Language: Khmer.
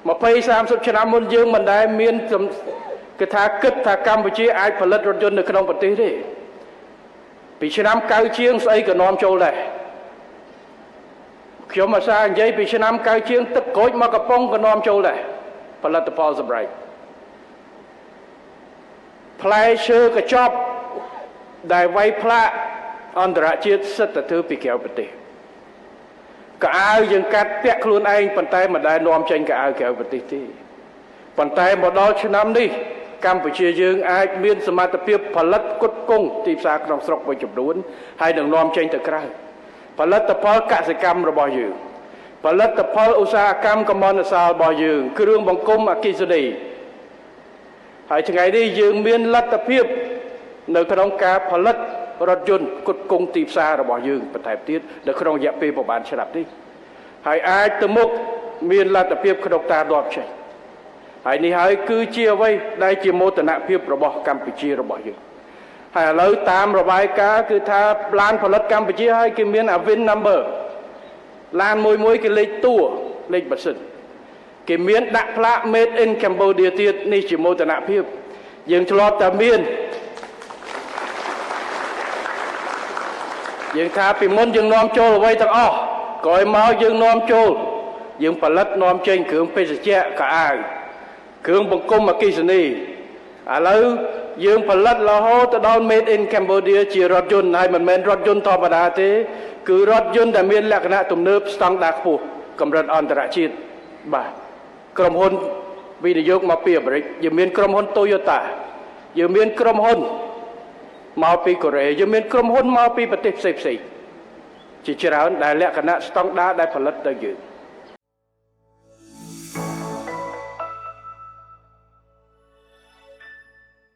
mà phê sam sụp chân môn dương mình đại miên cái thà kích thà Campuchia ai phải lật rốt dân được cái đông vật tế đấy bị chân cao chiêng xây cái nóm châu này khi mà sao vậy bị chân cao chiêng tức cối mà cái phong cái nóm châu này phải lật tập Paul Bright pleasure cái job đại vay pla on the right set the thứ bị kéo bật tế cả ai dừng cắt bẹt luôn anh bàn tay mà đại nóm tranh cả ai kéo bật tế bàn tay một đó chân đi Campuchia dương ai miênสมรรถភាពផលិតគុតគង់ទីផ្សារក្នុងស្រុកមួយចំនួនហើយនឹងនាំចេញទៅក្រៅផលិតផលកសិកម្មរបស់យើងផលិតផលឧស្សាហកម្មកម្មនសោលរបស់យើងគ្រឿងបង្គុំអគ្គិសនីហើយថ្ងៃនេះយើងមានលទ្ធភាពនៅក្នុងការផលិតរថយន្តគុតគង់ទីផ្សាររបស់យើងបន្ថែមទៀតនៅក្នុងរយៈពេលប្រហែលឆ្នាំនេះហើយអាចទៅមុខមានលទ្ធភាពក្នុងការដបចេញហើយនេះហើយគឺជាអ្វីដែលជាមោទនភាពរបស់កម្ពុជារបស់យើងហើយឥឡូវតាមរបាយការណ៍គឺថាឡានផលិតកម្ពុជាហើយគេមាន VIN number ឡានមួយគេលេខតួលេខម៉ាស៊ីនគេមានដាក់ផ្លាក made in Cambodia ទៀតនេះជាមោទនភាពយើងធ្លាប់តែមានយើងថាពីមុនយើងនាំចូលអ្វីទាំងអស់ក្រោយមកយើងនាំចូលយើងផលិតនាំចេញគ្រឿងភេសជ្ជៈកៅអៅគ្រឿងបង្គុំអគ្គិសនីឥឡូវយើងផលិតរហូតទៅដល់ made in Cambodia ជារថយន្តហើយមិនមែនរថយន្តធម្មតាទេគឺរថយន្តដែលមានលក្ខណៈទំនើបស្តង់ដារខ្ពស់កម្រិតអន្តរជាតិបាទក្រុមហ៊ុនវិនិយោគមកពីអាមេរិកយើងមានក្រុមហ៊ុន Toyota យើងមានក្រុមហ៊ុនមកពីកូរ៉េយើងមានក្រុមហ៊ុនមកពីប្រទេសផ្សេងៗជាច្រើនដែលលក្ខណៈស្តង់ដារដែលផលិតទៅយើង